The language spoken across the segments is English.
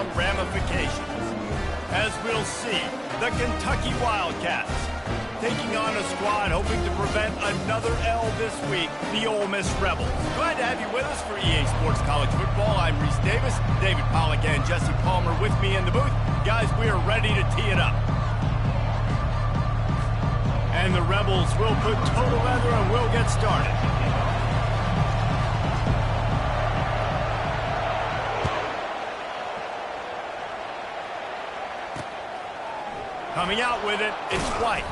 first-down ramifications. As we'll see, the Kentucky Wildcats taking on a squad hoping to prevent another L this week, the Ole Miss Rebels. Glad to have you with us for EA Sports College Football. I'm Reese Davis, David Pollack and Jesse Palmer with me in the booth. Guys, we are ready to tee it up. And the Rebels will put total leather and we'll get started. Coming out with it, it's White.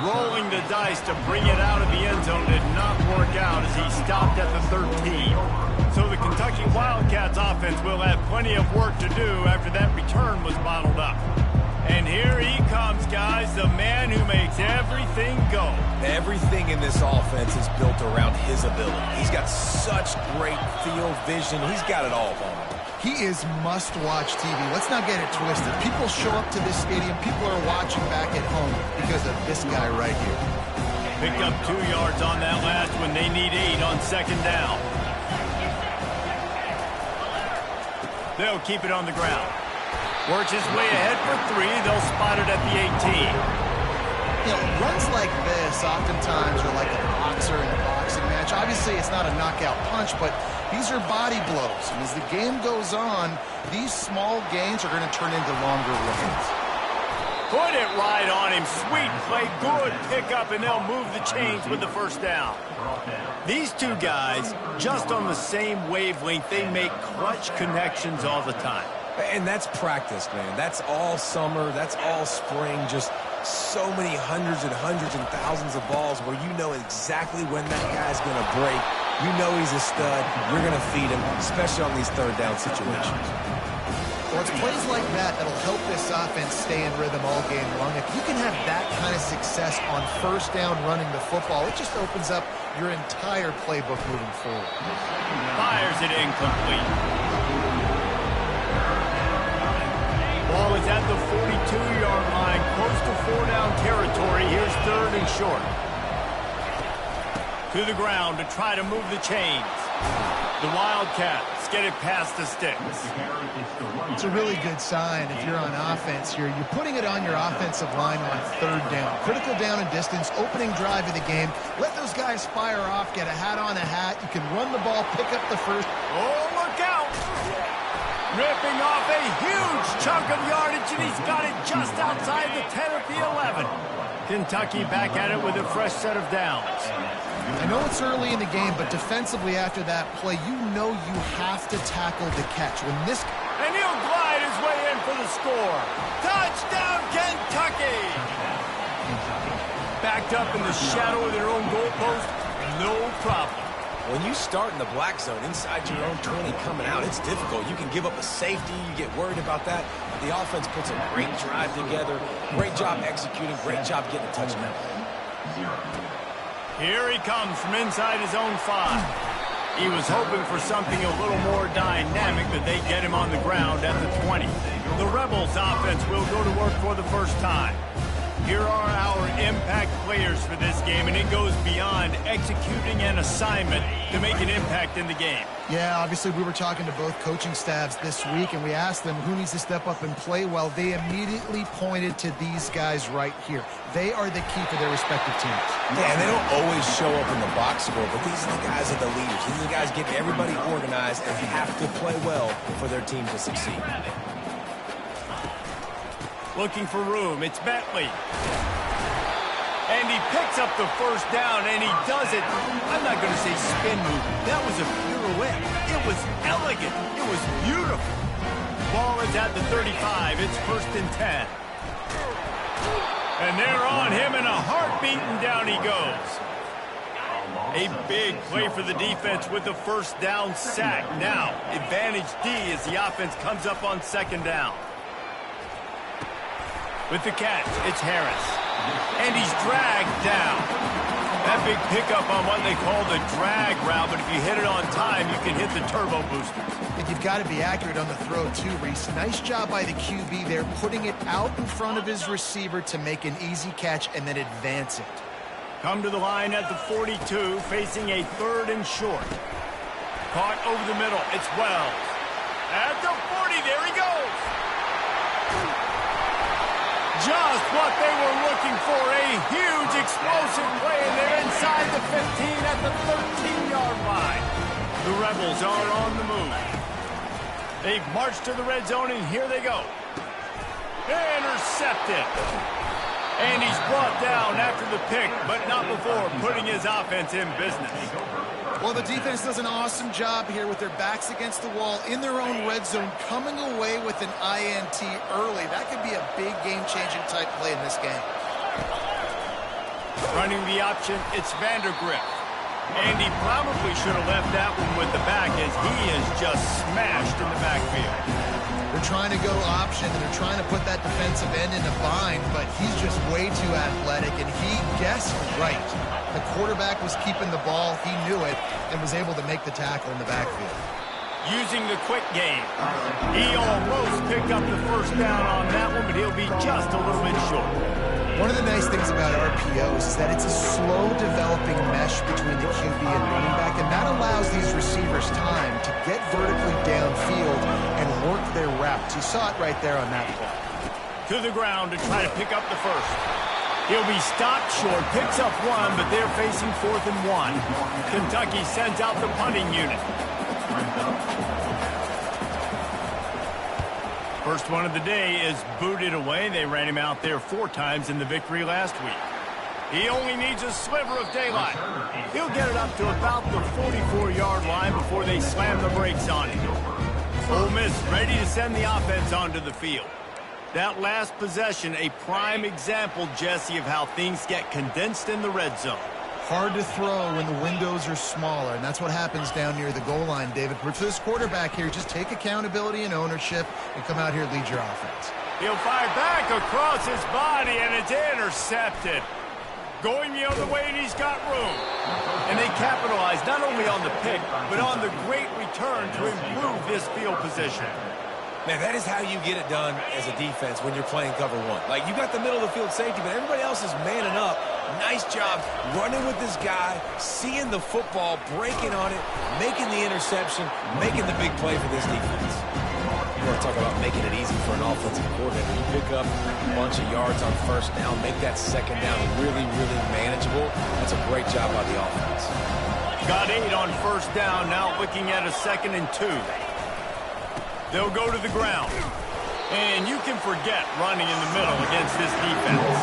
Rolling the dice to bring it out of the end zone did not work out as he stopped at the 13. So the Kentucky Wildcats offense will have plenty of work to do after that return was bottled up. And here he comes, guys, the man who makes everything go. Everything in this offense is built around his ability. He's got such great field vision. He's got it all on him. He is must-watch TV. Let's not get it twisted. People show up to this stadium. People are watching back at home because of this guy right here. Picked up 2 yards on that last one. They need 8 on second down. They'll keep it on the ground. Works his way ahead for 3. They'll spot it at the 18. You know, runs like this oftentimes are like a boxer in a boxing match. Obviously, it's not a knockout punch, but these are body blows. And as the game goes on, these small gains are going to turn into longer wins. Put it right on him. Sweet play, good pickup, and they'll move the chains with the first down. These two guys, just on the same wavelength, they make clutch connections all the time. And that's practice, man. That's all summer. That's all spring. Just so many hundreds and thousands of balls where you know exactly when that guy's going to break. You know he's a stud. You're going to feed him, especially on these third down situations. Well, it's plays like that that'll help this offense stay in rhythm all game long. If you can have that kind of success on first down running the football, it just opens up your entire playbook moving forward. Fires it incomplete. Ball is at the 42-yard line, close to 4-down territory. Here's third and short. To the ground to try to move the chains. The Wildcats get it past the sticks. It's a really good sign if you're on offense here. You're putting it on your offensive line on third down. Critical down and distance, opening drive of the game. Let those guys fire off, get a hat on a hat. You can run the ball, pick up the first. Oh, look out! Ripping off a huge chunk of yardage, and he's got it just outside the 10 at the 11. Kentucky back at it with a fresh set of downs. I know it's early in the game, but defensively after that play, you know you have to tackle the catch. And he'll glide his way in for the score. Touchdown, Kentucky! Backed up in the shadow of their own goalpost, no problem. When you start in the black zone inside your own 20 coming out, it's difficult. You can give up a safety. You get worried about that. But the offense puts a great drive together. Great job executing. Great job getting a touchdown. Here he comes from inside his own 5. He was hoping for something a little more dynamic, but they get him on the ground at the 20. The Rebels offense will go to work for the first time. Here are our impact players for this game, and it goes beyond executing an assignment to make an impact in the game. Yeah, obviously we were talking to both coaching staffs this week, and we asked them who needs to step up and play well. They immediately pointed to these guys right here. They are the key for their respective teams. Yeah, and they don't always show up in the box score, but these are the guys that are the leaders. These are the guys getting everybody organized and have to play well for their team to succeed. Looking for room, it's Bentley. And he picks up the first down, and he does it. I'm not going to say spin move. That was a pirouette. It was elegant. It was beautiful. Ball is at the 35. It's first and 10. And they're on him in a heartbeat, and down he goes. A big play for the defense with the first down sack. Now, advantage D as the offense comes up on second down. With the catch, it's Harris. And he's dragged down. That big pickup on what they call the drag route, but if you hit it on time, you can hit the turbo boosters. And you've got to be accurate on the throw too, Reese. Nice job by the QB there, putting it out in front of his receiver to make an easy catch and then advance it. Come to the line at the 42, facing a third and short. Caught over the middle, it's Wells. At the 40, there he goes. what they were looking for. A huge explosive play, and they're inside the 15 at the 13-yard line. The Rebels are on the move. They've marched to the red zone, and here they go. Intercepted. And he's brought down after the pick, but not before putting his offense in business. Well, the defense does an awesome job here with their backs against the wall in their own red zone, coming away with an INT early. That could be a big game-changing type play in this game. Running the option, it's Vandergrift. And he probably should have left that one with the back, as he is just smashed in the backfield. They're trying to go option, and they're trying to put that defensive end in a bind, but he's just way too athletic, and he guessed right. The quarterback was keeping the ball. He knew it and was able to make the tackle in the backfield. Using the quick game. He almost picked up the first down on that one, but he'll be just a little bit short. One of the nice things about RPOs is that it's a slow-developing mesh between the QB and running back, and that allows these receivers time to get vertically downfield and work their routes. You saw it right there on that play. To the ground to try to pick up the first. He'll be stopped short, picks up one, but they're facing 4th and 1. Kentucky sends out the punting unit. First one of the day is booted away. They ran him out there 4 times in the victory last week. He only needs a sliver of daylight. He'll get it up to about the 44-yard line before they slam the brakes on him. Ole Miss ready to send the offense onto the field. That last possession, a prime example, Jesse, of how things get condensed in the red zone. Hard to throw when the windows are smaller, and that's what happens down near the goal line, David. But for this quarterback here, just take accountability and ownership and come out here and lead your offense. He'll fire back across his body, and it's intercepted. Going the other way, and he's got room. And they capitalize not only on the pick, but on the great return to improve this field position. Man, that is how you get it done as a defense when you're playing cover one. Like, you got the middle of the field safety, but everybody else is manning up. Nice job running with this guy, seeing the football, breaking on it, making the interception, making the big play for this defense. You want to talk about making it easy for an offensive coordinator. You pick up a bunch of yards on first down, make that second down really, really manageable. That's a great job by the offense. Got 8 on first down, now looking at a 2nd and 2. They'll go to the ground. And you can forget running in the middle against this defense.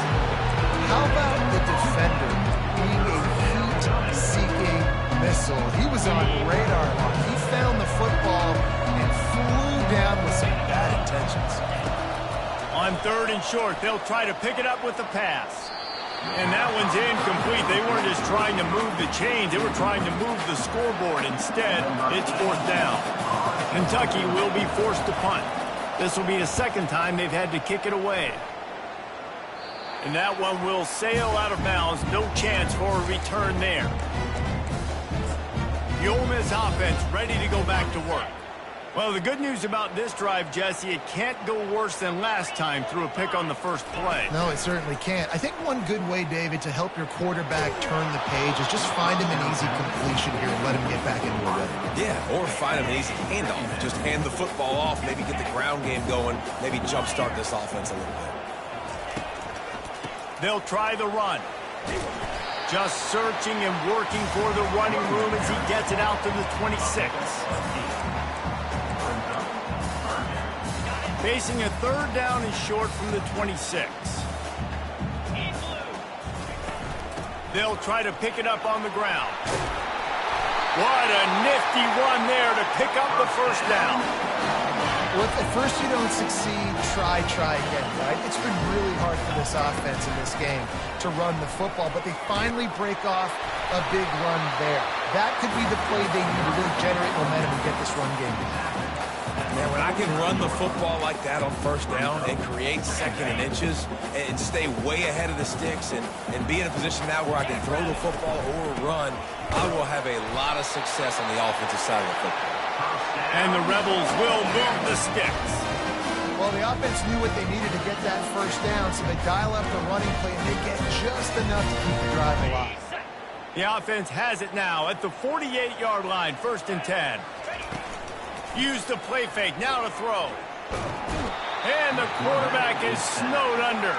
How about the defender being a heat-seeking missile? He was on radar lock. He found the football and flew down with some bad intentions. On 3rd and short, they'll try to pick it up with the pass. And that one's incomplete. They weren't just trying to move the chains. They were trying to move the scoreboard. Instead, it's 4th down. Kentucky will be forced to punt. This will be the 2nd time they've had to kick it away. And that one will sail out of bounds. No chance for a return there. The Ole Miss offense ready to go back to work. Well, the good news about this drive, Jesse, it can't go worse than last time through a pick on the first play. No, it certainly can't. I think one good way, David, to help your quarterback turn the page is just find him an easy completion here and let him get back into a rhythm. Yeah, or find him an easy handoff. Just hand the football off, maybe get the ground game going, maybe jumpstart this offense a little bit. They'll try the run. Just searching and working for the running room as he gets it out to the 26. Facing a 3rd down and short from the 26. They'll try to pick it up on the ground. What a nifty run there to pick up the first down. Well, if at first you don't succeed, try again, right? It's been really hard for this offense in this game to run the football, but they finally break off a big run there. That could be the play they need to really generate momentum and get this run game going. Man, when I can run the football like that on first down and create 2nd and inches and stay way ahead of the sticks and be in a position now where I can throw the football or run, I will have a lot of success on the offensive side of the football. And the Rebels will move the sticks. Well, the offense knew what they needed to get that first down, so they dial up the running play, and they get just enough to keep the drive alive. The offense has it now at the 48-yard line, 1st and 10. Use the play fake, now to throw. And the quarterback is snowed under.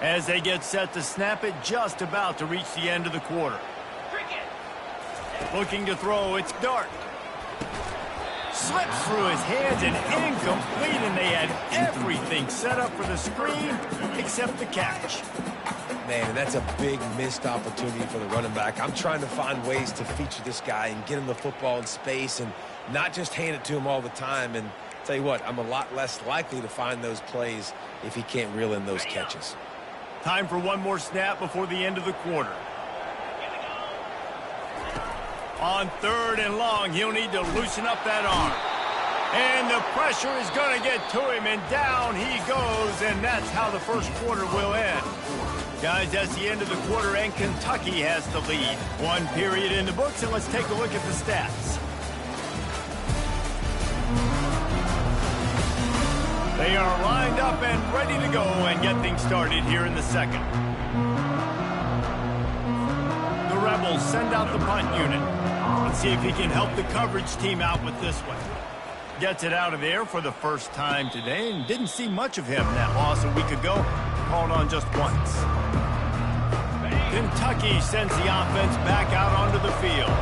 As they get set to snap it, just about to reach the end of the quarter. Looking to throw, it's Dart. Slips through his hands and incomplete, and they had everything set up for the screen except the catch. Man, that's a big missed opportunity for the running back. I'm trying to find ways to feature this guy and get him the football in space and not just hand it to him all the time. And tell you what, I'm a lot less likely to find those plays if he can't reel in those catches. Time for one more snap before the end of the quarter. On 3rd and long, he'll need to loosen up that arm. And the pressure is going to get to him, and down he goes, and that's how the first quarter will end. Guys, that's the end of the quarter, and Kentucky has the lead. One period in the books, and let's take a look at the stats. They are lined up and ready to go and get things started here in the second. The Rebels send out the punt unit. Let's see if he can help the coverage team out with this one. Gets it out of there for the first time today, and didn't see much of him in that loss a week ago. Called on just once. Kentucky sends the offense back out onto the field.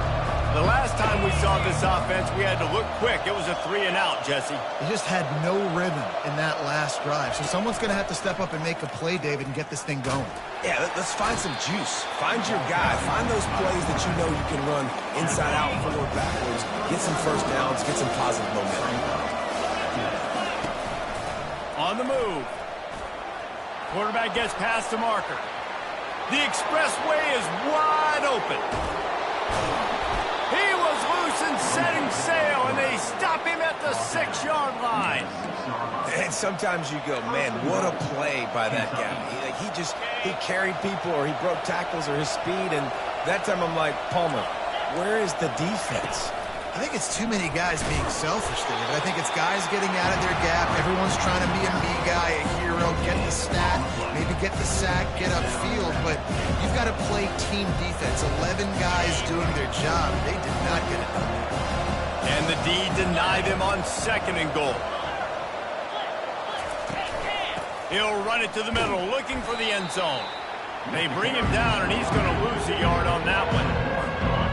The last time we saw this offense, we had to look quick. It was a 3-and-out, Jesse. They just had no rhythm in that last drive. So someone's going to have to step up and make a play, David, and get this thing going. Yeah, let's find some juice. Find your guy. Find those plays that you know you can run inside out, forward, backwards. Get some first downs. Get some positive momentum. On the move. Quarterback gets past the marker. The expressway is wide open. He was loose and setting sail, and they stop him at the 6-yard line. And sometimes you go, man, what a play by that guy. He carried people, or he broke tackles, or his speed, and that time I'm like, Palmer, where is the defense? I think it's too many guys being selfish, David. I think it's guys getting out of their gap. Everyone's trying to be a me guy, a hero, get the stat, maybe get the sack, get upfield. But you've got to play team defense. 11 guys doing their job. They did not get it done. And the D denied him on 2nd and goal. He'll run it to the middle, looking for the end zone. They bring him down, and he's going to lose a yard on that one.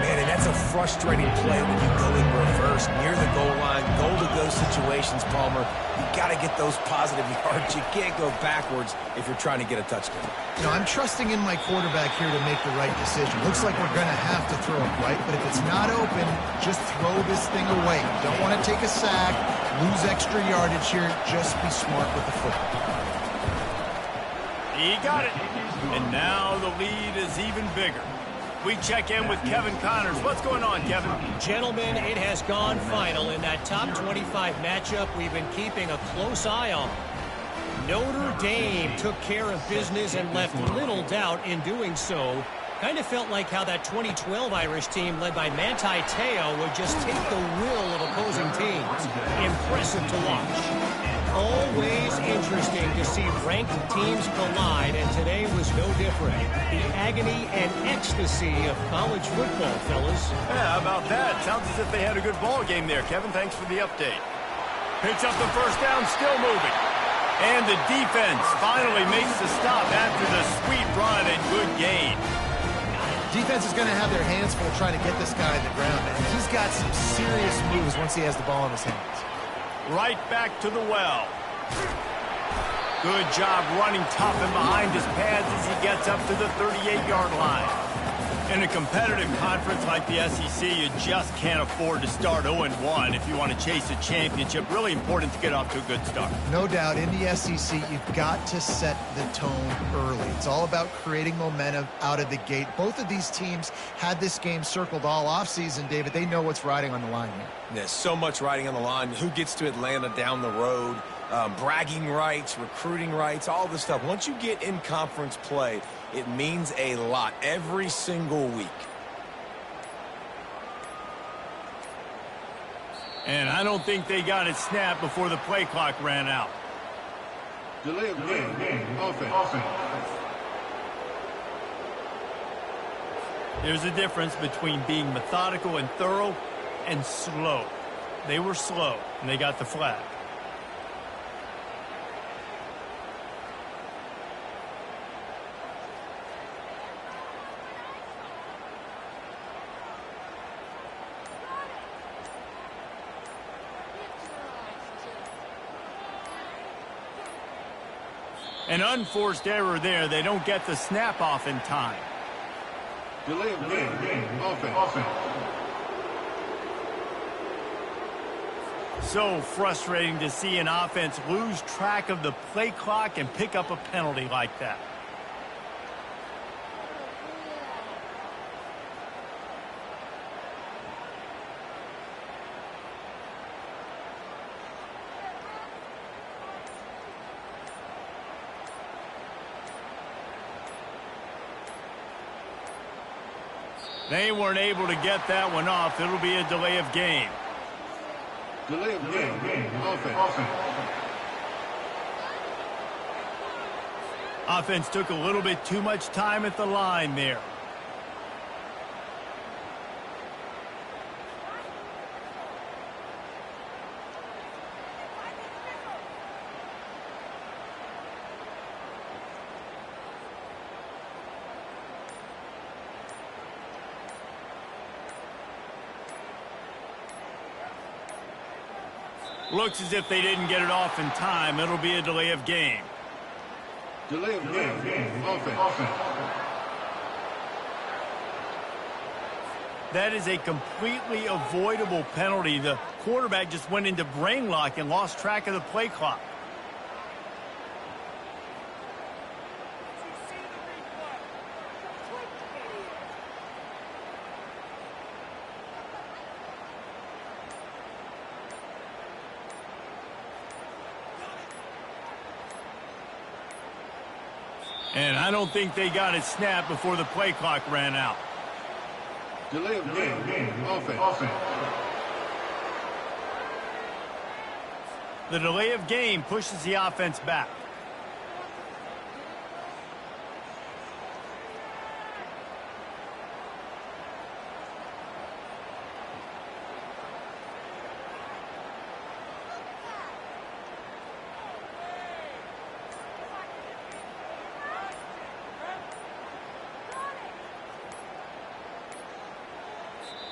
Man, and that's a frustrating play when you go in reverse near the goal line, goal-to-go situations, Palmer. You got to get those positive yards. You can't go backwards if you're trying to get a touchdown. You know, I'm trusting in my quarterback here to make the right decision. Looks like we're going to have to throw it, right? But if it's not open, just throw this thing away. You don't want to take a sack, lose extra yardage here. Just be smart with the football. He got it. And now the lead is even bigger. We check in with Kevin Connors. What's going on, Kevin? Gentlemen, it has gone final in that top 25 matchup we've been keeping a close eye on. Notre Dame took care of business and left little doubt in doing so. Kind of felt like how that 2012 Irish team led by Manti Te'o would just take the will of opposing teams. Impressive to watch. Always interesting to see ranked teams collide, and today was no different. The agony and ecstasy of college football, fellas. Yeah, how about that? Sounds as if they had a good ball game there, Kevin. Thanks for the update. Picks up the first down, still moving. And the defense finally makes the stop after the sweet run and good gain. Defense is going to have their hands full trying to get this guy on the ground, and he's got some serious moves once he has the ball in his hands. Right back to the well. Good job running tough and behind his pads as he gets up to the 38-yard line. In a competitive conference like the SEC, you just can't afford to start 0-1 if you want to chase a championship. Really important to get off to a good start. No doubt, in the SEC, you've got to set the tone early. It's all about creating momentum out of the gate. Both of these teams had this game circled all offseason, David. They know what's riding on the line here. There's so much riding on the line. Who gets to Atlanta down the road? Bragging rights, recruiting rights, all this stuff. Once you get in conference play, it means a lot every single week. And I don't think they got it snapped before the play clock ran out. Delay of game. Offense. There's a difference between being methodical and thorough and slow. They were slow, and they got the flag. An unforced error there. They don't get the snap off in time. Delay of game. Offense. So frustrating to see an offense lose track of the play clock and pick up a penalty like that. They weren't able to get that one off. It'll be a delay of game. Delay of game. Offense. Offense took a little bit too much time at the line there. Looks as if they didn't get it off in time. It'll be a delay of game. Delay of game. Offense. That is a completely avoidable penalty. The quarterback just went into brain lock and lost track of the play clock. And I don't think they got it snapped before the play clock ran out. Delay of game. Offense. The delay of game pushes the offense back.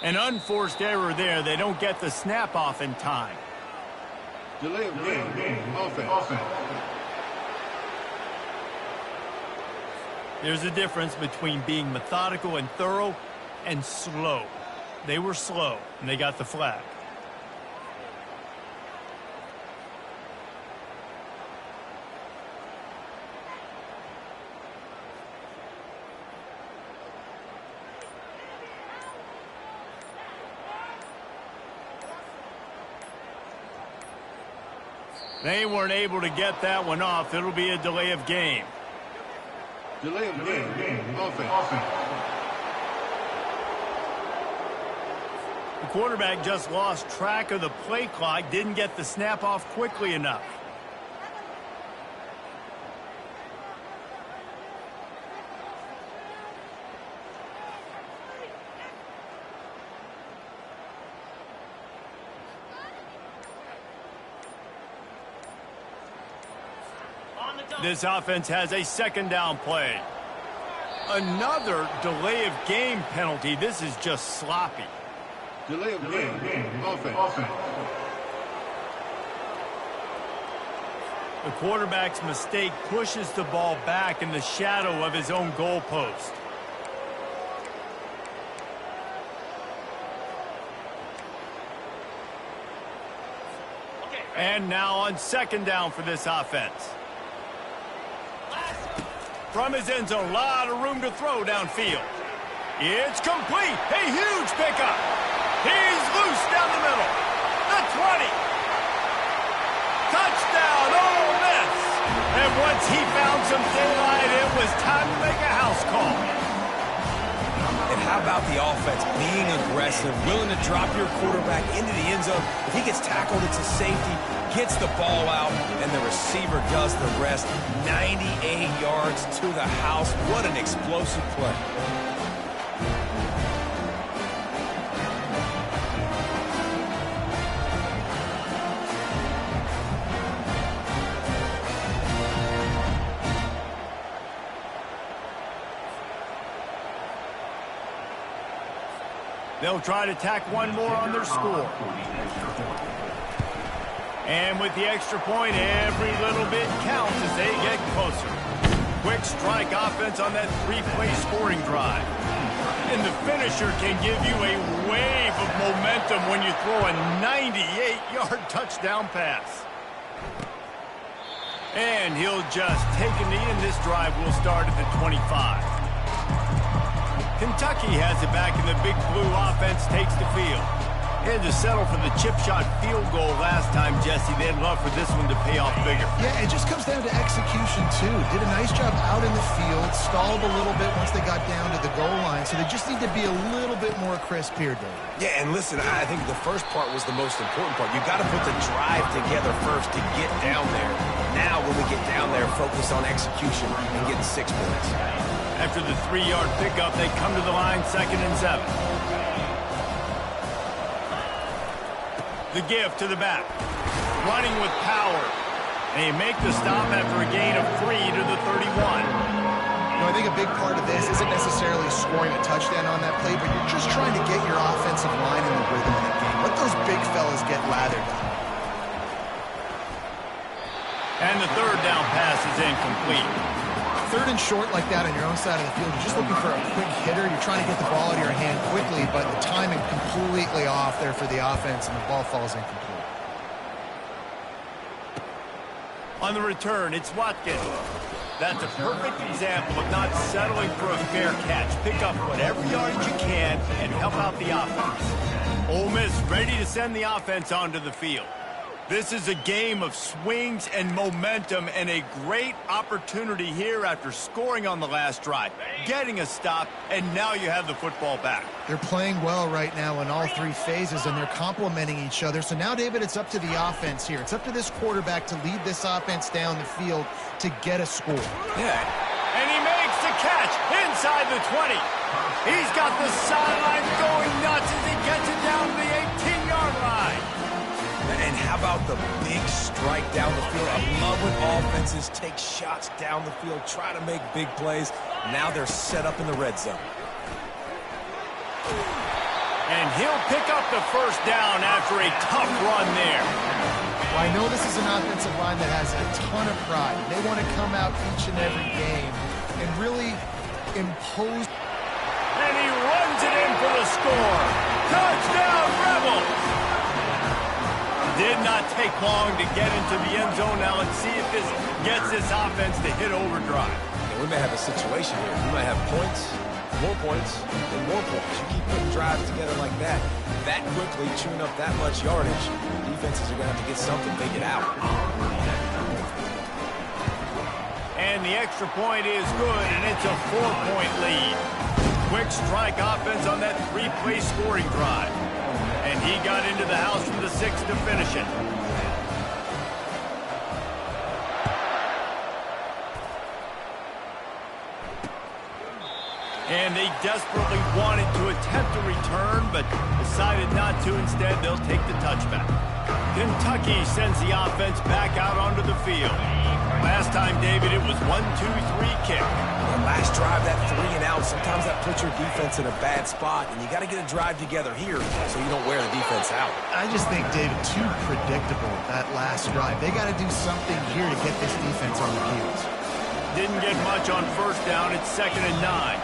An unforced error there. They don't get the snap off in time. Delay of game. Offense. There's a difference between being methodical and thorough and slow. They were slow, and they got the flag. They weren't able to get that one off. It'll be a delay of game. Delay of game. Offense. The quarterback just lost track of the play clock, didn't get the snap off quickly enough. This offense has a second down play. Another delay of game penalty. This is just sloppy. Delay of game. Offense. The quarterback's mistake pushes the ball back in the shadow of his own goalpost. And now on second down for this offense. From his end zone, a lot of room to throw downfield. It's complete. A huge pickup. He's loose down the middle. The 20. Touchdown, Ole Miss. And once he found some daylight, it was time to make a house call. And how about the offense being aggressive, willing to drop your quarterback into the end zone? If he gets tackled, it's a safety, gets the ball out, and the receiver does the rest. 98 yards to the house. What an explosive play. They'll try to tack one more on their score. And with the extra point, every little bit counts as they get closer. Quick strike offense on that three-play scoring drive. And the finisher can give you a wave of momentum when you throw a 98-yard touchdown pass. And he'll just take a knee, and this drive will start at the 25. Kentucky has it back, and the Big Blue offense takes the field. They had to settle for the chip shot field goal last time, Jesse. They'd love for this one to pay off bigger. Yeah, it just comes down to execution, too. Did a nice job out in the field, stalled a little bit once they got down to the goal line, so they just need to be a little bit more crisp here, Dave. Yeah, and listen, I think the first part was the most important part. You got to put the drive together first to get down there. Now, when we get down there, focus on execution and getting 6 points. After the 3-yard pickup, they come to the line, 2nd and 7. The give to the back. Running with power. They make the stop after a gain of 3 to the 31. You know, I think a big part of this isn't necessarily scoring a touchdown on that play, but you're just trying to get your offensive line in the rhythm of the game. Let those big fellas get lathered up. And the 3rd down pass is incomplete. 3rd and short like that on your own side of the field, you're just looking for a quick hitter. You're trying to get the ball out of your hand quickly, but the timing completely off there for the offense, and the ball falls incomplete. On the return, it's Watkins. That's a perfect example of not settling for a fair catch. Pick up whatever yardage you can and help out the offense. Ole Miss ready to send the offense onto the field. This is a game of swings and momentum, and a great opportunity here after scoring on the last drive, getting a stop, and now you have the football back. They're playing well right now in all 3 phases, and they're complementing each other. So now, David, it's up to the offense here. It's up to this quarterback to lead this offense down the field to get a score. Yeah. And he makes the catch inside the 20. He's got the sideline going nuts as he gets it down to the 18-yard line. And how about the big strike down the field? I love when offenses take shots down the field, try to make big plays. Now they're set up in the red zone. And he'll pick up the 1st down after a tough run there. Well, I know this is an offensive line that has a ton of pride. They want to come out each and every game and really impose. And he runs it in for the score. Touchdown, Rebels! Did not take long to get into the end zone. Now let's see if this gets this offense to hit overdrive. Yeah, we may have a situation here. We might have points, and more points. You keep putting drives together like that quickly, chewing up that much yardage, defenses are going to have to get something, make it out. And the extra point is good, and it's a 4-point lead. Quick strike offense on that 3-play scoring drive. And he got into the house from the 6 to finish it. And they desperately wanted to attempt a return, but decided not to. Instead, they'll take the touchback. Kentucky sends the offense back out onto the field. Last time, David, it was 1-2-3 kick. Last drive, that 3 and out, sometimes that puts your defense in a bad spot, and you got to get a drive together here so you don't wear the defense out. I just think, David, too predictable, that last drive. They got to do something here to get this defense on their heels. Didn't get much on 1st down. It's 2nd and 9.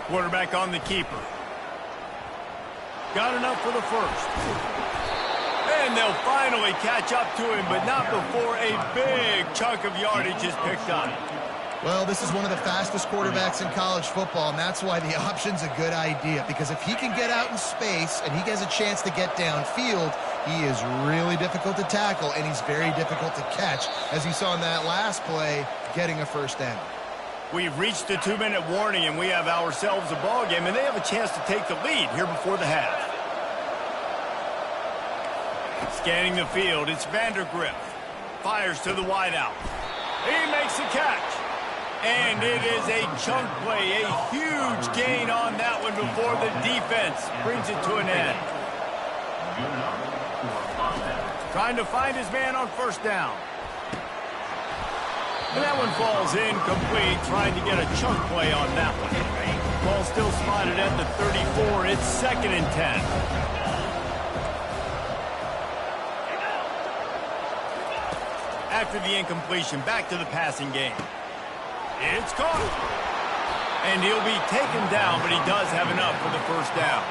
Quarterback on the keeper. Got enough for the 1st. And they'll finally catch up to him, but not before a big chunk of yardage is picked up. Well, this is one of the fastest quarterbacks in college football, and that's why the option's a good idea, because if he can get out in space and he has a chance to get downfield, he is really difficult to tackle, and he's very difficult to catch, as you saw in that last play, getting a 1st down. We've reached the 2-minute warning, and we have ourselves a ball game, and they have a chance to take the lead here before the half. Scanning the field, it's Vandergriff. Fires to the wideout. He makes the catch. And it is a chunk play, a huge gain on that one before the defense brings it to an end. Trying to find his man on 1st down. And that one falls incomplete, trying to get a chunk play on that one. Ball still spotted at the 34. It's 2nd and 10. After the incompletion, back to the passing game. It's caught. And he'll be taken down, but he does have enough for the first down.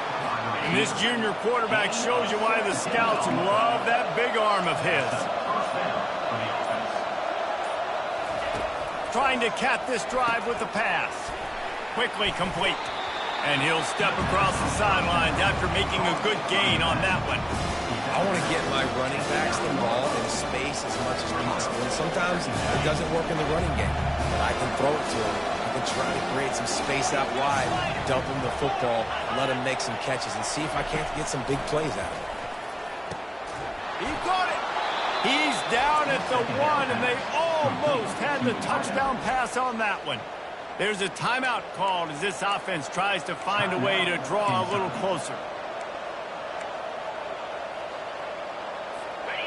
And this junior quarterback shows you why the scouts love that big arm of his. Trying to cap this drive with the pass. Quickly complete. And he'll step across the sidelines after making a good gain on that one. I want to get my running backs the ball in space as much as possible. And sometimes it doesn't work in the running game. But I can throw it to them. I can try to create some space out wide, dump them the football, let them make some catches, and see if I can't get some big plays out of it. He got it. He's down at the 1, and they almost had the touchdown pass on that one. There's a timeout called as this offense tries to find a way to draw a little closer.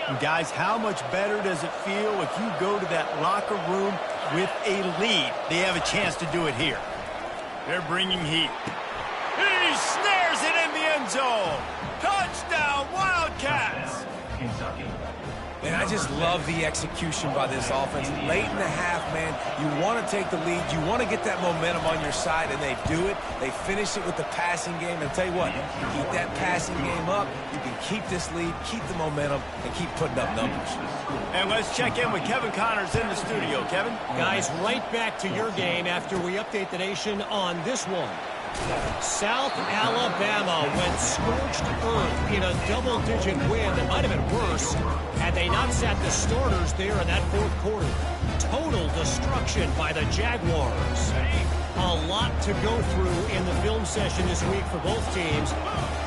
And guys, how much better does it feel if you go to that locker room with a lead? They have a chance to do it here. They're bringing heat. He snares it in the end zone. Touchdown, Wildcats! Man, I just love the execution by this offense. Late in the half, man, you want to take the lead. You want to get that momentum on your side, and they do it. They finish it with the passing game. And tell you what, keep that passing game up. You can keep this lead, keep the momentum, and keep putting up numbers. And let's check in with Kevin Connors in the studio. Kevin? Guys, right back to your game after we update the nation on this one. South Alabama went scorched earth in a double-digit win that might have been worse had they not sat the starters there in that fourth quarter. Total destruction by the Jaguars. A lot to go through in the film session this week for both teams.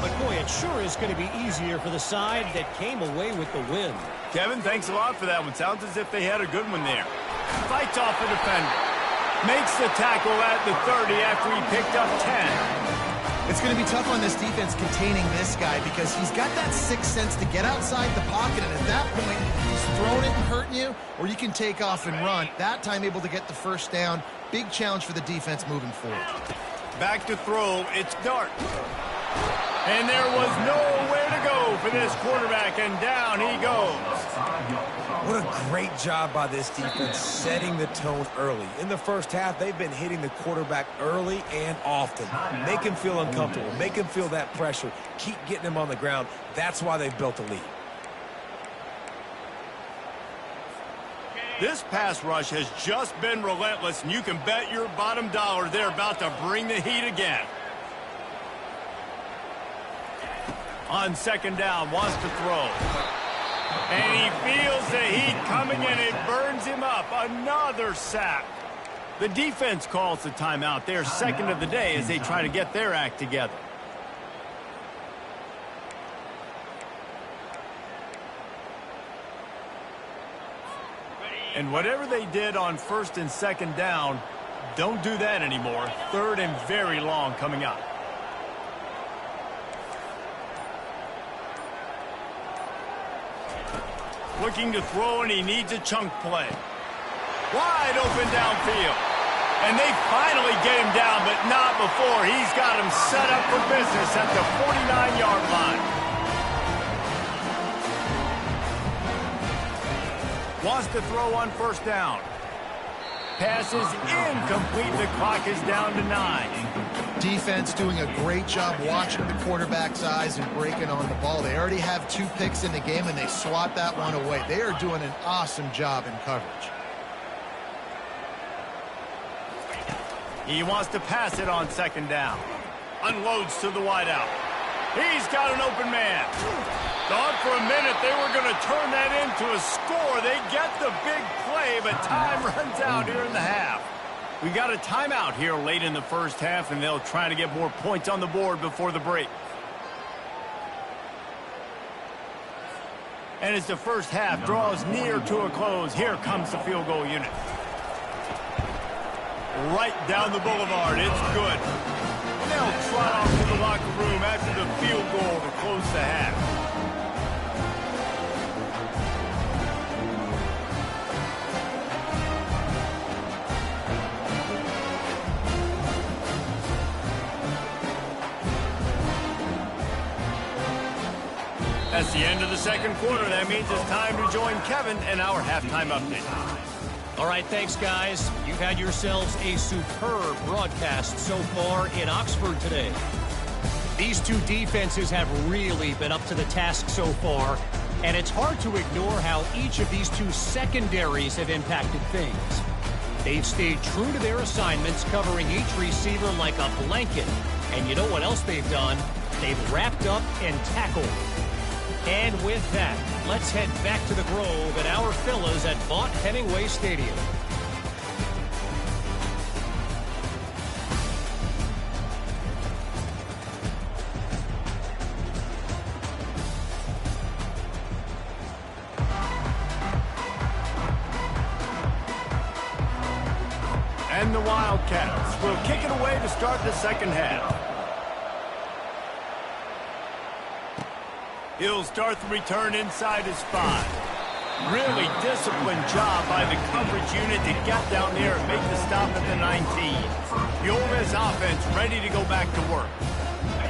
But, boy, it sure is going to be easier for the side that came away with the win. Kevin, thanks a lot for that one. Sounds as if they had a good one there. Fights off a defender. Makes the tackle at the 30 after he picked up 10. It's going to be tough on this defense containing this guy because he's got that sixth sense to get outside the pocket, and at that point, he's throwing it and hurting you, or you can take off and run. That time able to get the first down. Big challenge for the defense moving forward. Back to throw. It's Dart. And there was nowhere to go for this quarterback, and down he goes. What a great job by this defense setting the tone early. In the first half, they've been hitting the quarterback early and often. Make him feel uncomfortable. Make him feel that pressure. Keep getting him on the ground. That's why they've built a lead. This pass rush has just been relentless, and you can bet your bottom dollar they're about to bring the heat again. On second down, wants to throw. And he feels the heat coming, and it burns him up. Another sack. The defense calls the timeout. They're second of the day as they try to get their act together. And whatever they did on first and second down, don't do that anymore. Third and very long coming up. Looking to throw, and he needs a chunk play. Wide open downfield. And they finally get him down, but not before he's got him set up for business at the 49-yard line. Wants to throw on first down. Pass is incomplete. The clock is down to 9. Defense doing a great job watching the quarterback's eyes and breaking on the ball. They already have 2 picks in the game, and they swat that one away. They are doing an awesome job in coverage. He wants to pass it on second down. Unloads to the wideout. He's got an open man. Thought for a minute they were going to turn that into a score. They get the big play, but time runs out here in the half. We got a timeout here late in the first half, and they'll try to get more points on the board before the break. And as the first half draws near to a close, here comes the field goal unit. Right down the boulevard. It's good. And they'll trot off to the locker room after the field goal to close the half. That's the end of the second quarter. That means it's time to join Kevin in our halftime update. All right, thanks, guys. You've had yourselves a superb broadcast so far in Oxford today. These two defenses have really been up to the task so far, and it's hard to ignore how each of these two secondaries have impacted things. They've stayed true to their assignments, covering each receiver like a blanket. And you know what else they've done? They've wrapped up and tackled. And with that, let's head back to the Grove and our fellas at Vaught Hemingway Stadium. And the Wildcats will kick it away to start the second half. He'll start the return inside his 5. Really disciplined job by the coverage unit to get down there and make the stop at the 19. The Ole Miss offense ready to go back to work.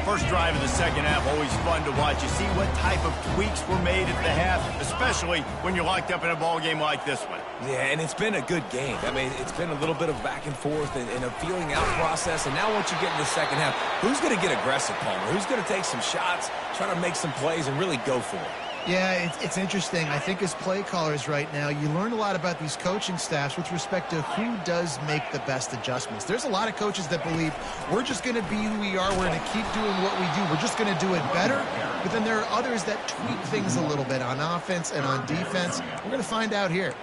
First drive of the second half, always fun to watch. You see what type of tweaks were made at the half, especially when you're locked up in a ball game like this one. Yeah, and it's been a good game. I mean, it's been a little bit of back and forth and a feeling out process. And now once you get in the second half, who's going to get aggressive, Palmer? Who's going to take some shots, try to make some plays, and really go for it? Yeah, it's interesting. I think as play callers right now, you learn a lot about these coaching staffs with respect to who does make the best adjustments. There's a lot of coaches that believe we're just going to be who we are. We're going to keep doing what we do. We're just going to do it better. But then there are others that tweak things a little bit on offense and on defense. We're going to find out here.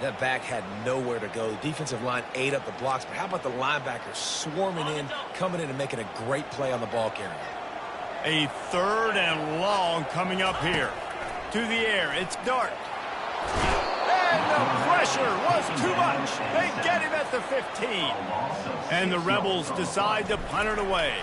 That back had nowhere to go. The defensive line ate up the blocks. But how about the linebackers swarming in, coming in and making a great play on the ball carrier? A 3rd and long coming up here. To the air, it's Dart. And the pressure was too much. They get him at the 15. And the Rebels decide to punt it away.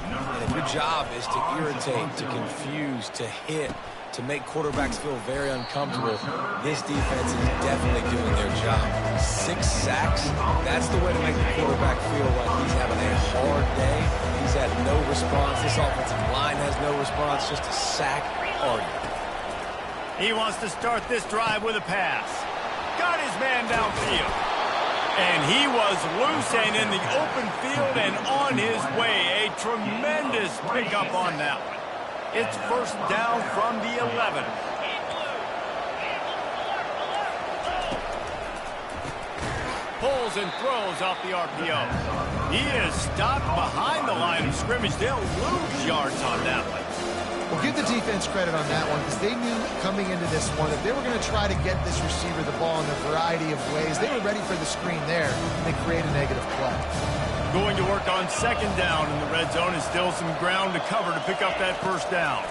And if your job is to irritate, to confuse, to hit, to make quarterbacks feel very uncomfortable, this defense is definitely doing their job. 6 sacks, that's the way to make the quarterback feel like he's having a hard day. He's had no response. This offensive line has no response, just a sack party. He wants to start this drive with a pass. Got his man downfield. And he was loose and in the open field and on his way. A tremendous pickup on that one. It's first down from the 11. Pulls and throws off the RPO. He is stopped behind the line of scrimmage. They'll lose yards on that one. Well, give the defense credit on that one because they knew coming into this one that they were going to try to get this receiver the ball in a variety of ways. They were ready for the screen there, and they create a negative play. Going to work on second down in the red zone and still some ground to cover to pick up that first down.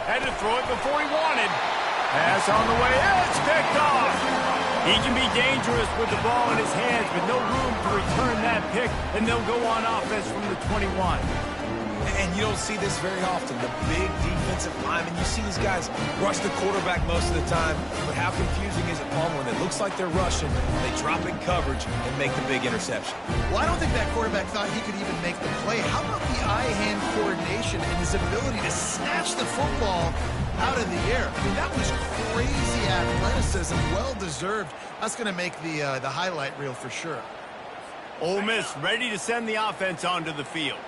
Had to throw it before he wanted. Pass on the way. It's picked off. He can be dangerous with the ball in his hands, but no room to return that pick, and they'll go on offense from the 21. And you don't see this very often. The big defensive linemen, you see these guys rush the quarterback most of the time. But how confusing is it, Palmer, when it looks like they're rushing, they drop in coverage and make the big interception? Well, I don't think that quarterback thought he could even make the play. How about the eye-hand coordination and his ability to snatch the football out of the air? I mean, that was crazy athleticism, well-deserved. That's going to make the highlight reel for sure. Ole Miss ready to send the offense onto the field.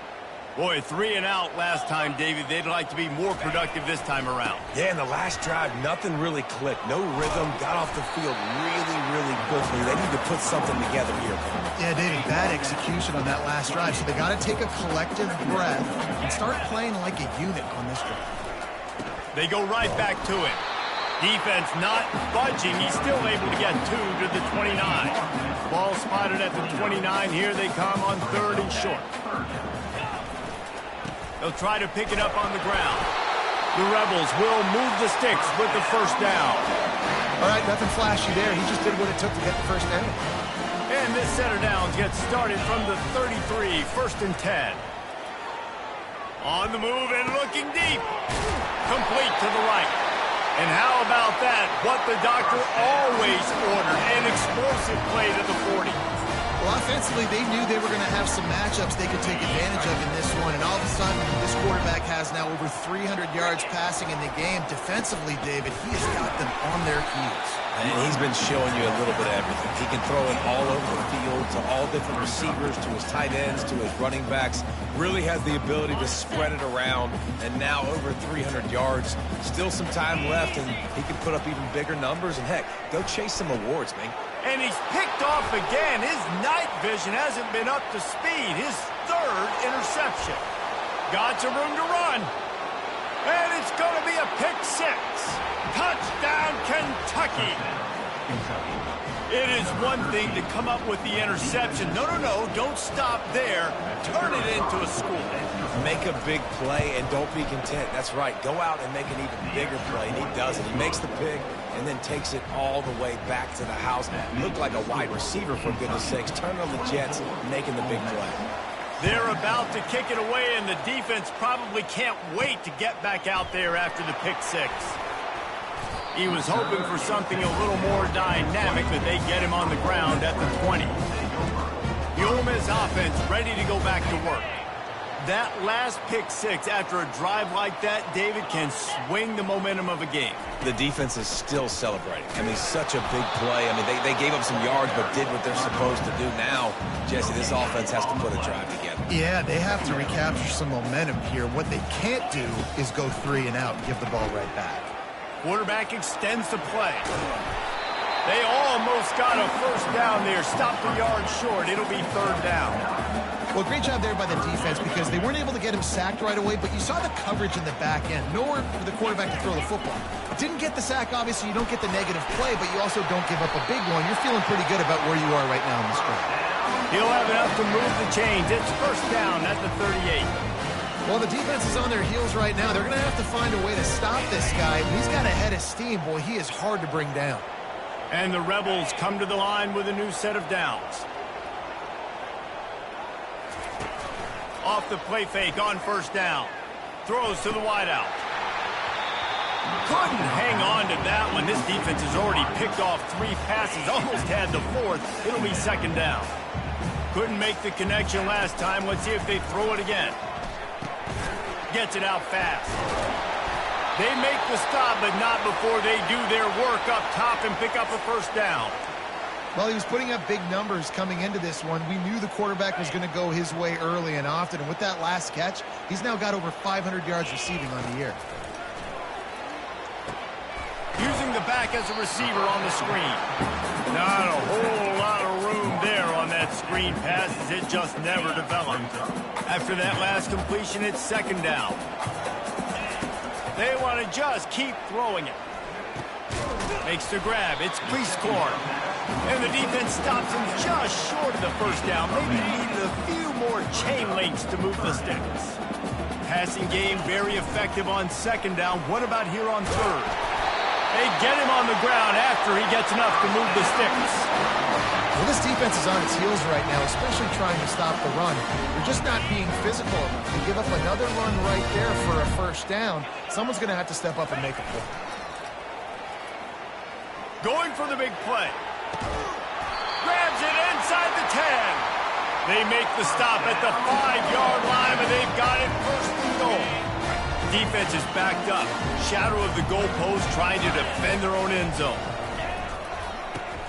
Boy, 3 and out last time, David. They'd like to be more productive this time around. Yeah, in the last drive, nothing really clicked. No rhythm, got off the field really, really quickly. They need to put something together here. Yeah, David, bad execution on that last drive. So they got to take a collective breath and start playing like a unit on this drive. They go right back to it. Defense not budging. He's still able to get 2 to the 29. Ball spotted at the 29. Here they come on 3rd and short. They'll try to pick it up on the ground. The Rebels will move the sticks with the first down. All right, nothing flashy there. He just did what it took to get the first down. And this set of downs gets started from the 33, 1st and 10. On the move and looking deep. Complete to the right. And how about that? What the doctor always ordered, an explosive play to the 40. Well, offensively, they knew they were going to have some matchups they could take advantage of in this one. And all of a sudden, this quarterback has now over 300 yards passing in the game. Defensively, David, he has got them on their heels. And he's been showing you a little bit of everything. He can throw it all over the field to all different receivers, to his tight ends, to his running backs. Really has the ability to spread it around. And now over 300 yards. Still some time left, and he can put up even bigger numbers. And, heck, go chase some awards, man. And he's picked off again. His night vision hasn't been up to speed. His third interception. Got some room to run. And it's going to be a pick six. Touchdown, Kentucky. It is one thing to come up with the interception. No, don't stop there. Turn it into a score. Make a big play and don't be content. That's right. Go out and make an even bigger play, and he does it. He makes the pick and then takes it all the way back to the house. Looked like a wide receiver, for goodness sakes. Turn on the Jets, making the big play. They're about to kick it away, and the defense probably can't wait to get back out there after the pick six. He was hoping for something a little more dynamic, but they get him on the ground at the 20. The Ole Miss offense ready to go back to work. That last pick six after a drive like that, David, can swing the momentum of a game. The defense is still celebrating. I mean, such a big play. I mean, they gave up some yards but did what they're supposed to do. Now, Jesse, this offense has to put a drive together. Yeah, they have to recapture some momentum here. What they can't do is go 3 and out and give the ball right back. Quarterback extends the play. They almost got a first down there. Stopped the yard short. It'll be third down. Well, great job there by the defense because they weren't able to get him sacked right away, but you saw the coverage in the back end. Nowhere for the quarterback to throw the football. Didn't get the sack, obviously. You don't get the negative play, but you also don't give up a big one. You're feeling pretty good about where you are right now in the scrum. He'll have enough to move the chains. It's first down at the 38. Well, the defense is on their heels right now. They're going to have to find a way to stop this guy. He's got a head of steam. Boy, he is hard to bring down. And the Rebels come to the line with a new set of downs. Off the play fake on first down. Throws to the wideout. Couldn't hang on to that one. This defense has already picked off 3 passes. Almost had the 4th. It'll be second down. Couldn't make the connection last time. Let's see if they throw it again. Gets it out fast. They make the stop, but not before they do their work up top and pick up a first down. Well, he was putting up big numbers coming into this one. We knew the quarterback was going to go his way early and often. And with that last catch, he's now got over 500 yards receiving on the year. Using the back as a receiver on the screen. Not a whole lot of room there on that screen pass as it just never developed. After that last completion, it's second down. They want to just keep throwing it. Makes the grab. It's Cleescorn. And the defense stops him just short of the first down. Maybe needed a few more chain links to move the sticks. Passing game very effective on second down. What about here on third? They get him on the ground after he gets enough to move the sticks. Well, this defense is on its heels right now, especially trying to stop the run. They're just not being physical enough. They give up another run right there for a first down. Someone's going to have to step up and make a play. Going for the big play. Grabs it inside the 10. They make the stop at the 5-yard line, but they've got it first and goal. Defense is backed up. Shadow of the goalpost trying to defend their own end zone.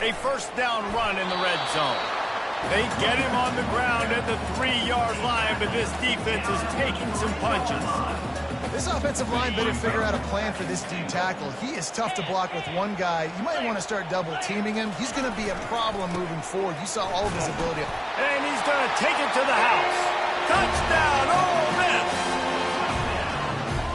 A first down run in the red zone. They get him on the ground at the 3-yard line, but this defense is taking some punches. This offensive line better figure out a plan for this D tackle. He is tough to block with one guy. You might want to start double teaming him. He's going to be a problem moving forward. You saw all of his ability. And he's going to take it to the house. Touchdown, Ole Miss!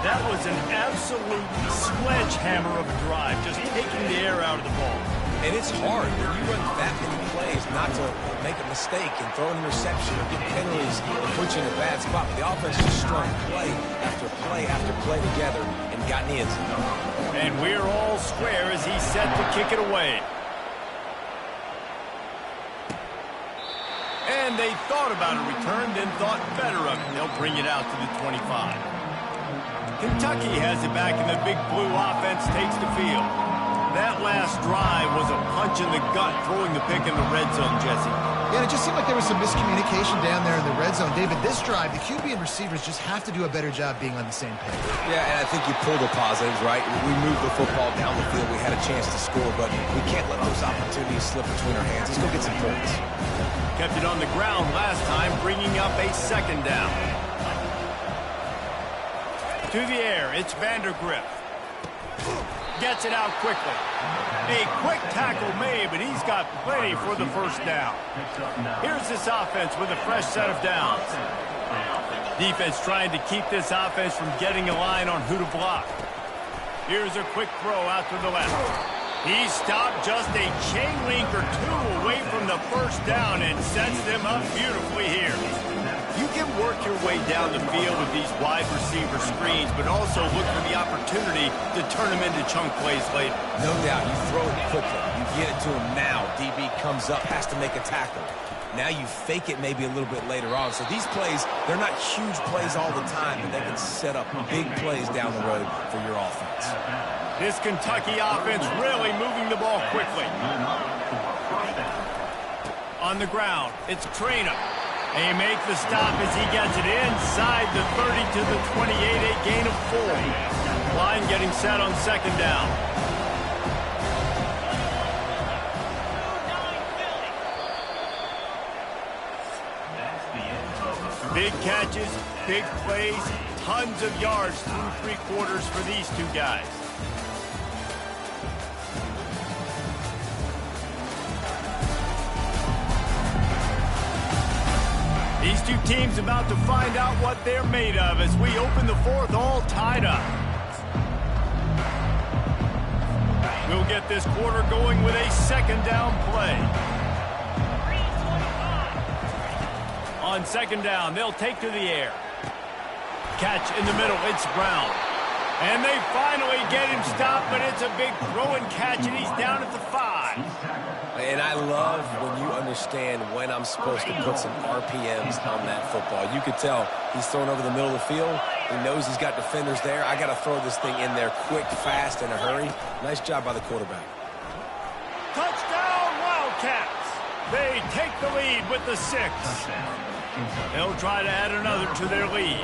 That was an absolute sledgehammer of a drive, just taking the air out of the ball. And it's hard when you run that many plays not to make a mistake and throw an interception or get penalties and put you in a bad spot. But the offense just strung play after play after play together and got in the end zone. And we're all square as he's set to kick it away. And they thought about a return, then thought better of it. They'll bring it out to the 25. Kentucky has it back, and the big blue offense takes the field. That last drive was a punch in the gut, throwing the pick in the red zone, Jesse. Yeah, it just seemed like there was some miscommunication down there in the red zone. David, this drive, the QB and receivers just have to do a better job being on the same page. Yeah, and I think you pull the positives, right? We moved the football down the field. We had a chance to score, but we can't let those opportunities slip between our hands. Let's go get some points. Kept it on the ground last time, bringing up a second down. To the air, it's Vandergrift. Gets it out quickly. A quick tackle made, but he's got plenty for the first down. Here's this offense with a fresh set of downs. Defense trying to keep this offense from getting a line on who to block. Here's a quick throw out to the left. He stopped just a chain link or two away from the first down and sets them up beautifully here. You can work your way down the field with these wide receiver screens, but also look for the opportunity to turn them into chunk plays later. No doubt. You throw it quickly. You get it to him now. DB comes up, has to make a tackle. Now you fake it maybe a little bit later on. So these plays, they're not huge plays all the time, but they can set up big plays down the road for your offense. This Kentucky offense really moving the ball quickly. On the ground, it's Traynor. They make the stop as he gets it inside the 30 to the 28, a gain of 4. Line getting set on second down. Big catches, big plays, tons of yards through 3 quarters for these two guys. These two teams about to find out what they're made of as we open the fourth all tied up. We'll get this quarter going with a second down play. On second down, they'll take to the air. Catch in the middle, it's Brown. And they finally get him stopped, but it's a big throw and catch, and he's down at the 5. And I love when you understand when I'm supposed to put some RPMs on that football. You could tell he's throwing over the middle of the field. He knows he's got defenders there. I got to throw this thing in there quick, fast, in a hurry. Nice job by the quarterback. Touchdown, Wildcats! They take the lead with the 6. They'll try to add another to their lead.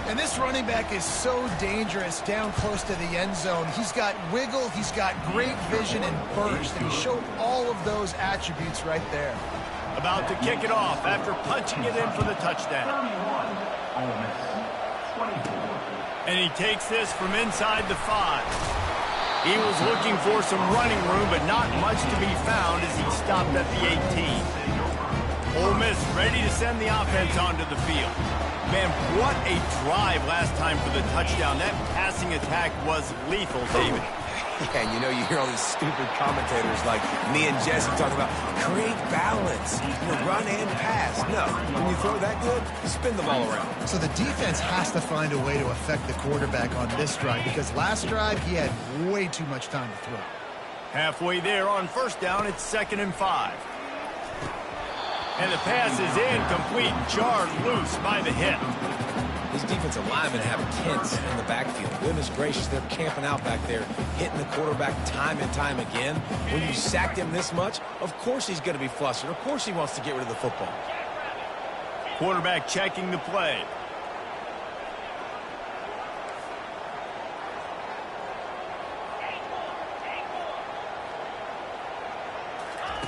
And this running back is so dangerous down close to the end zone. He's got wiggle, he's got great vision and burst, and he showed all of those attributes right there. About to kick it off after punching it in for the touchdown. And he takes this from inside the 5. He was looking for some running room, but not much to be found as he stopped at the 18. Ole Miss ready to send the offense onto the field. Man, what a drive last time for the touchdown. That passing attack was lethal, David. Yeah, you know, you hear all these stupid commentators like me and Jesse talking about create balance, run and pass. No, when you throw that good, spin the ball around. So the defense has to find a way to affect the quarterback on this drive, because last drive he had way too much time to throw. Halfway there on first down, it's 2nd and 5. And the pass is incomplete, jarred loose by the hip. These defensive linemen have tents in the backfield. Goodness gracious, they're camping out back there, hitting the quarterback time and time again. When you sacked him this much, of course he's going to be flustered. Of course he wants to get rid of the football. Quarterback checking the play.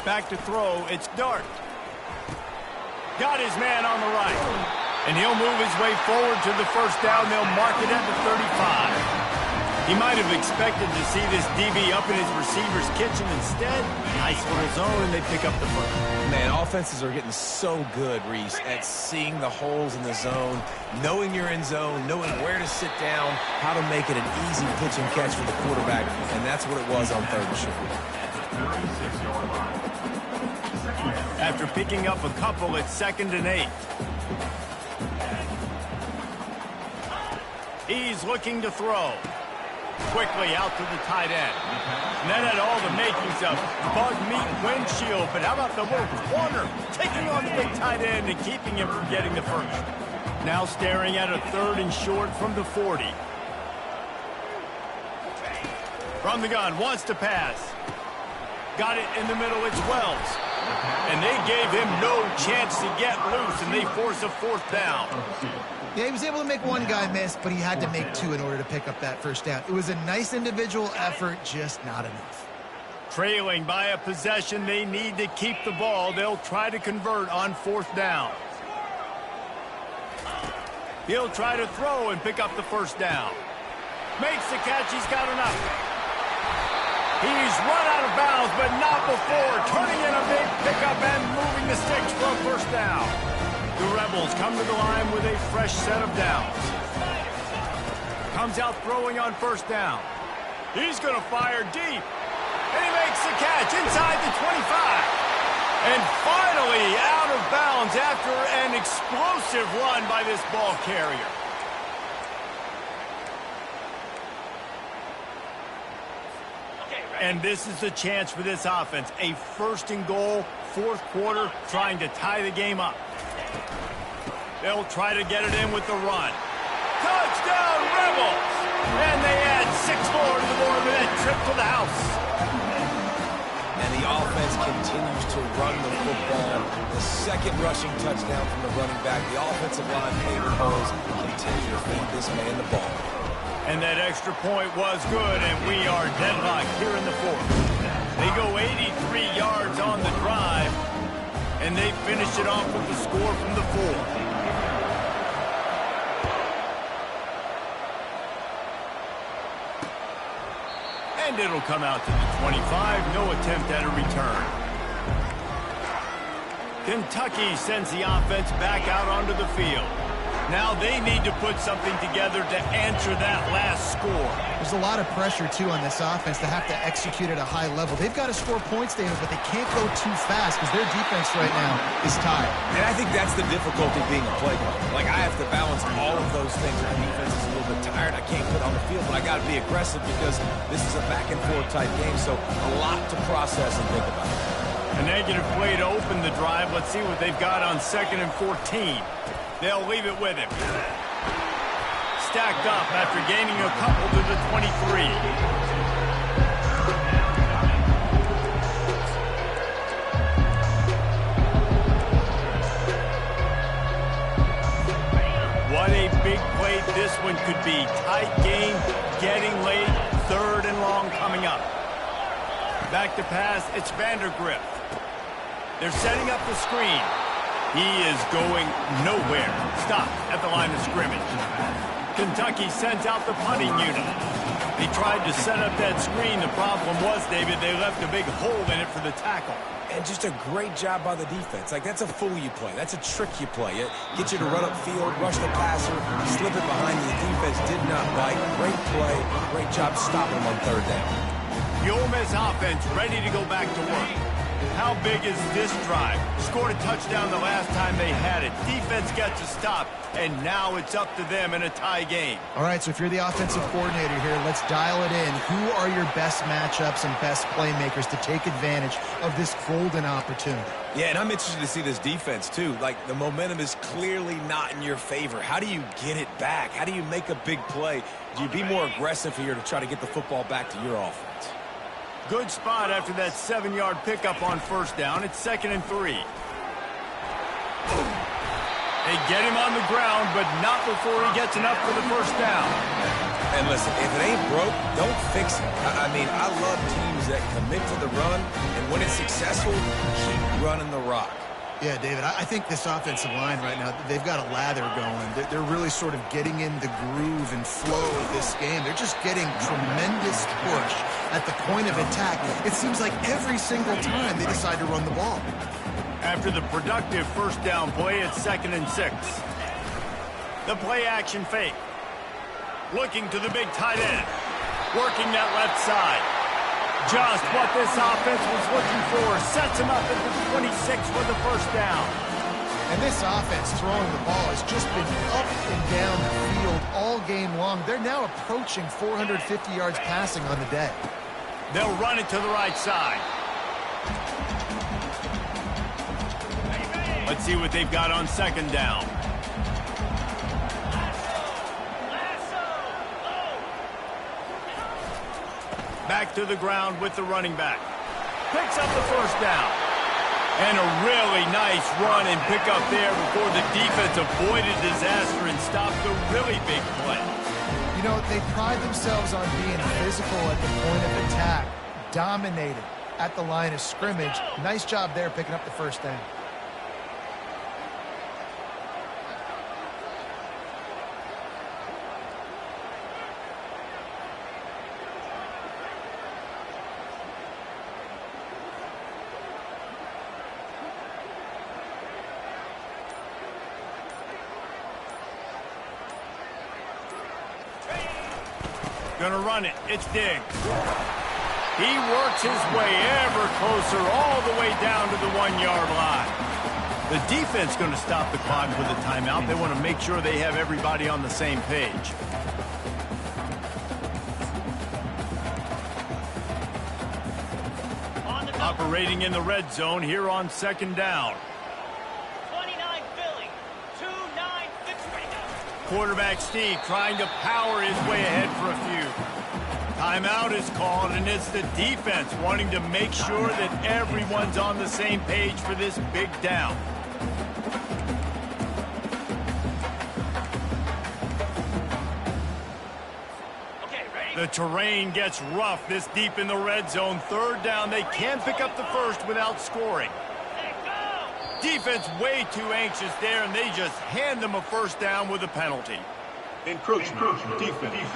Back to throw, it's Dart. Got his man on the right. And he'll move his way forward to the first down. They'll mark it at the 35. He might have expected to see this DB up in his receiver's kitchen. Instead, nice little zone, and they pick up the first. Man, offenses are getting so good, Reese, at seeing the holes in the zone, knowing you're in zone, knowing where to sit down, how to make it an easy pitch and catch for the quarterback, and that's what it was on 3rd and short. After picking up a couple, it's 2nd and 8. He's looking to throw. Quickly out to the tight end. And that had all the makings of bug meat windshield, but how about the little corner taking on the big tight end and keeping him from getting the first. Now staring at a 3rd and short from the 40. From the gun, wants to pass. Got it in the middle, it's Wells. And they gave him no chance to get loose, and they force a 4th down. Yeah, he was able to make one guy miss, but he had to make 2 in order to pick up that 1st down. It was a nice individual effort, just not enough. Trailing by a possession, they need to keep the ball. They'll try to convert on 4th down. He'll try to throw and pick up the 1st down. Makes the catch, he's got enough. He's run out of bounds, but not before turning in a big pickup and moving the sticks for a 1st down. The Rebels come to the line with a fresh set of downs. Comes out throwing on 1st down. He's going to fire deep. And he makes the catch inside the 25. And finally out of bounds after an explosive run by this ball carrier. And this is the chance for this offense. A 1st and goal, 4th quarter, trying to tie the game up. They'll try to get it in with the run. Touchdown, Rebels! And they add 6 more to the board with that trip to the house. And the offense continues to run the football. The 2nd rushing touchdown from the running back. The offensive line paving holes continue to feed this man the ball. And that extra point was good, and we are deadlocked here in the 4th. They go 83 yards on the drive, and they finish it off with the score from the 4th. And it'll come out to the 25. No attempt at a return. Kentucky sends the offense back out onto the field. Now they need to put something together to answer that last score. There's a lot of pressure, too, on this offense to have to execute at a high level. They've got to score points, David, but they can't go too fast because their defense right now is tired. And I think that's the difficulty being a play caller. Like, I have to balance all of those things. Our defense is a little bit tired. I can't put on the field, but I got to be aggressive because this is a back-and-forth type game, so a lot to process and think about. A negative play to open the drive. Let's see what they've got on 2nd and 14. They'll leave it with him. Stacked up after gaining a couple to the 23. What a big play this one could be. Tight game, getting late, 3rd and long coming up. Back to pass, it's Vandergrift. They're setting up the screen. He is going nowhere. Stopped at the line of scrimmage. Kentucky sends out the punting unit. They tried to set up that screen. The problem was, David, they left a big hole in it for the tackle. And just a great job by the defense. Like, that's a fool you play. That's a trick you play. It gets you to run upfield, rush the passer, slip it behind you. The defense did not bite. Great play. Great job stopping them on 3rd down. The Ole Miss offense ready to go back to work. How big is this drive? Scored a touchdown the last time they had it. Defense gets a stop, and now it's up to them in a tie game. All right, so if you're the offensive coordinator here, let's dial it in. Who are your best matchups and best playmakers to take advantage of this golden opportunity? Yeah, and I'm interested to see this defense, too. Like, the momentum is clearly not in your favor. How do you get it back? How do you make a big play? Do you be more aggressive here to try to get the football back to your offense? Good spot after that 7-yard pickup on 1st down. It's 2nd and 3. They get him on the ground, but not before he gets enough for the 1st down. And listen, if it ain't broke, don't fix it. I mean, I love teams that commit to the run, and when it's successful, keep running the rock. Yeah, David, I think this offensive line right now, they've got a lather going. They're really sort of getting in the groove and flow of this game. They're just getting tremendous push at the point of attack. It seems like every single time they decide to run the ball. After the productive 1st down play, it's 2nd and 6. The play action fake. Looking to the big tight end. Working that left side. Just what this offense was looking for. Sets him up at the 26 for the 1st down. And this offense throwing the ball has just been up and down the field all game long. They're now approaching 450 yards passing on the day. They'll run it to the right side. Let's see what they've got on 2nd down. Back to the ground with the running back. Picks up the first down. And a really nice run and pickup there before the defense avoided disaster and stopped the really big play. You know, they pride themselves on being physical at the point of attack, dominated at the line of scrimmage. Nice job there picking up the first down. Gonna run it. It's Diggs. He works his way ever closer all the way down to the 1-yard line. The defense going to stop the clock with a timeout. They want to make sure they have everybody on the same page. Operating in the red zone here on second down. 29 Philly, 2-9-6. Quarterback Steve trying to power his way ahead for a few. Timeout is called, and it's the defense wanting to make sure that everyone's on the same page for this big down. Okay, ready? The terrain gets rough this deep in the red zone. Third down, they can pick up the first without scoring. Hey, go! Defense way too anxious there, and they just hand them a first down with a penalty. Encroachment. Defense.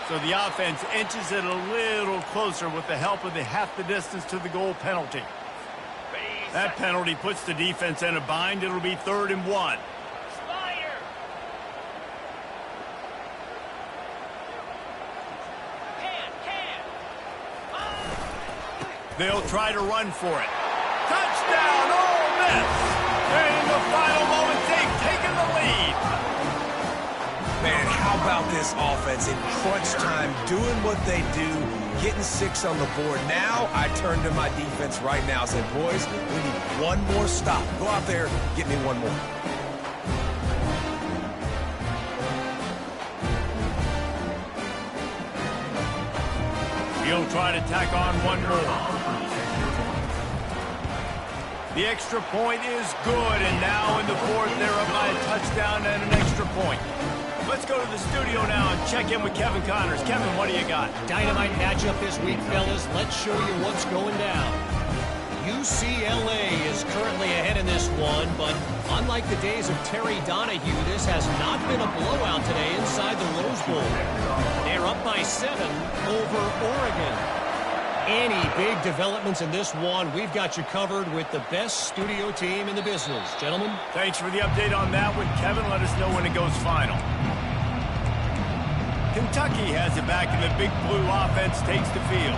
So the offense inches it a little closer with the help of the half the distance to the goal penalty. That penalty puts the defense in a bind. It'll be 3rd and 1. Fire! Can! They'll try to run for it. Touchdown, Ole Miss! And in the final moments, they've taken the lead. Man, how about this offense in crunch time, doing what they do, getting 6 on the board. Now I turn to my defense right now and say, boys, we need one more stop. Go out there, get me one more. He'll try to tack on one more. The extra point is good, and now in the 4th, they're up by a touchdown and an extra point. Let's go to the studio now and check in with Kevin Connors. Kevin, what do you got? Dynamite matchup this week, fellas. Let's show you what's going down. UCLA is currently ahead in this one, but unlike the days of Terry Donahue, this has not been a blowout today inside the Rose Bowl. They're up by 7 over Oregon. Any big developments in this one, we've got you covered with the best studio team in the business. Gentlemen? Thanks for the update on that one, Kevin. Let us know when it goes final. Kentucky has it back, and the Big Blue offense takes the field.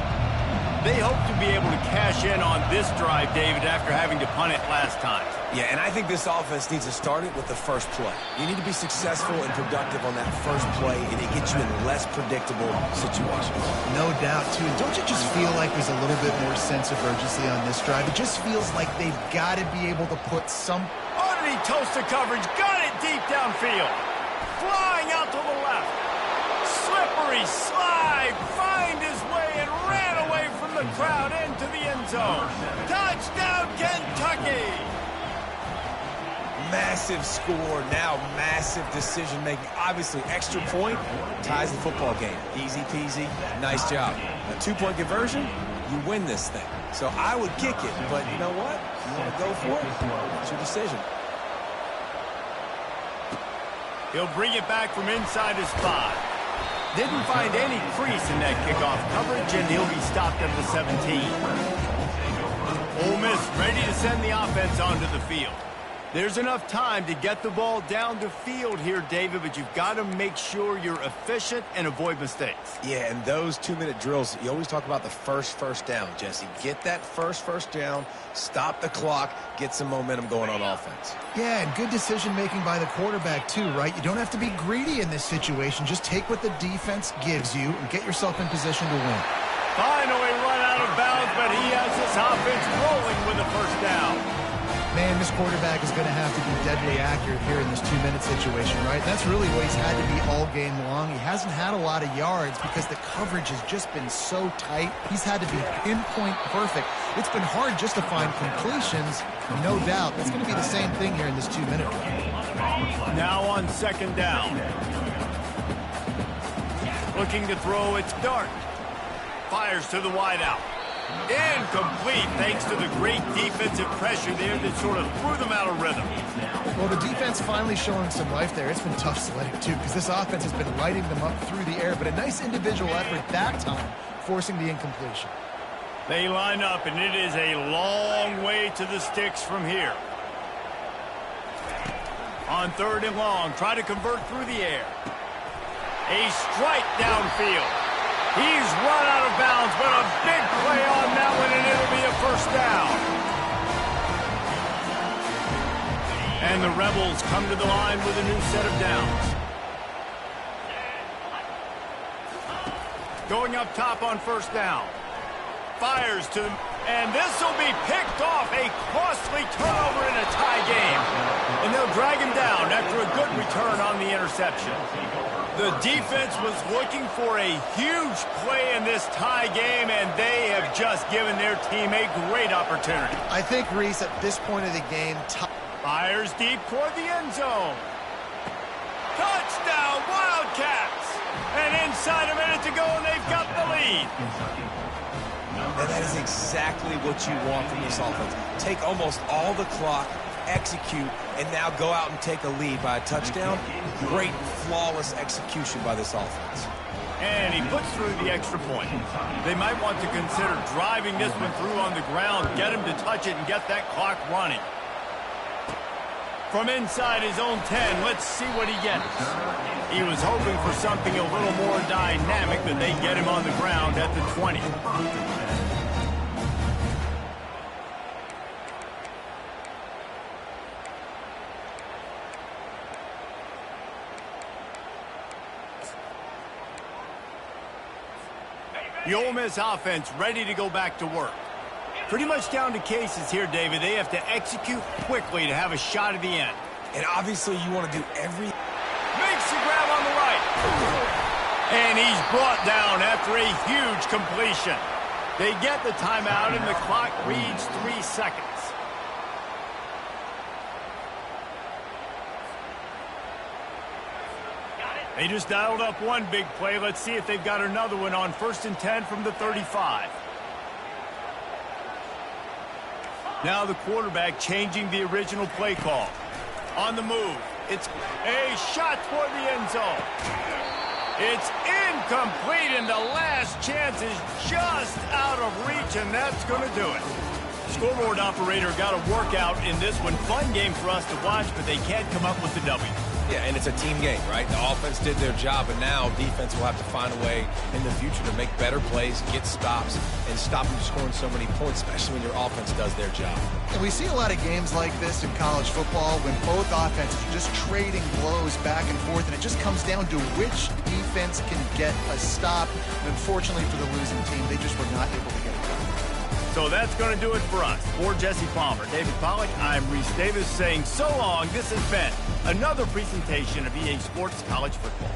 They hope to be able to cash in on this drive, David, after having to punt it last time. Yeah, and I think this offense needs to start it with the first play. You need to be successful and productive on that first play, and it gets you in less predictable situations. No doubt, too. Don't you just feel like there's a little bit more sense of urgency on this drive? It just feels like they've got to be able to put some... Underneath toasted coverage, got it deep downfield. Flying out to the left. Slippery slide, find his way and ran away from the crowd into the end zone. Touchdown, Kentucky! Massive score, now massive decision-making. Obviously, extra point ties the football game. Easy peasy, nice job. A 2-point conversion, you win this thing. So I would kick it, but you know what? You want to go for it? It's your decision. He'll bring it back from inside his 5. Didn't find any crease in that kickoff coverage, and he'll be stopped at the 17. Ole Miss ready to send the offense onto the field. There's enough time to get the ball down the field here, David, but you've got to make sure you're efficient and avoid mistakes. Yeah, and those 2-minute drills, you always talk about the first down, Jesse. Get that first down, stop the clock, get some momentum going on offense. Yeah, and good decision-making by the quarterback, too, right? You don't have to be greedy in this situation. Just take what the defense gives you and get yourself in position to win. Finally run out of bounds, but he has his offense rolling with a first down. Man, this quarterback is going to have to be deadly accurate here in this 2-minute situation, right? That's really what he's had to be all game long. He hasn't had a lot of yards because the coverage has just been so tight. He's had to be pinpoint perfect. It's been hard just to find completions, no doubt. That's going to be the same thing here in this 2-minute one. Now on second down. Looking to throw, it's Dart. Fires to the wideout. Incomplete thanks to the great defensive pressure there that sort of threw them out of rhythm. Well, the defense finally showing some life there. It's been tough sledding, too, because this offense has been lighting them up through the air, but a nice individual effort that time, forcing the incompletion. They line up, and it is a long way to the sticks from here. On third and long, try to convert through the air. A strike downfield. He's run out of bounds, but a big play on that one, and it'll be a first down. And the Rebels come to the line with a new set of downs. Going up top on first down. Fires to them, and this will be picked off. A costly turnover in a tie game. And they'll drag him down after a good return on the interception. The defense was looking for a huge play in this tie game, and they have just given their team a great opportunity. I think, Reese, at this point of the game... Fires deep toward the end zone. Touchdown, Wildcats! And inside a minute to go, and they've got the lead. And that is exactly what you want from this offense. Take almost all the clock, execute, and now go out and take a lead by a touchdown. Great, flawless execution by this offense. And he puts through the extra point. They might want to consider driving this one through on the ground, get him to touch it, and get that clock running. From inside his own 10, let's see what he gets. He was hoping for something a little more dynamic, but they get him on the ground at the 20. The Ole Miss offense ready to go back to work. Pretty much down to cases here, David. They have to execute quickly to have a shot at the end. And obviously you want to do every... Makes the grab on the right. And he's brought down after a huge completion. They get the timeout, and the clock reads 3 seconds. They just dialed up one big play. Let's see if they've got another one on 1st and 10 from the 35. Now the quarterback changing the original play call. On the move. It's a shot toward the end zone. It's incomplete, and the last chance is just out of reach, and that's going to do it. Scoreboard operator got a workout in this one. Fun game for us to watch, but they can't come up with the W. Yeah, and it's a team game, right? The offense did their job, and now defense will have to find a way in the future to make better plays, get stops, and stop them scoring so many points, especially when your offense does their job. And we see a lot of games like this in college football when both offenses are just trading blows back and forth, and it just comes down to which defense can get a stop. And unfortunately for the losing team, they just were not able to get it done. So that's going to do it for us. For Jesse Palmer, David Pollack, I'm Reese Davis saying so long. This has been another presentation of EA Sports College Football.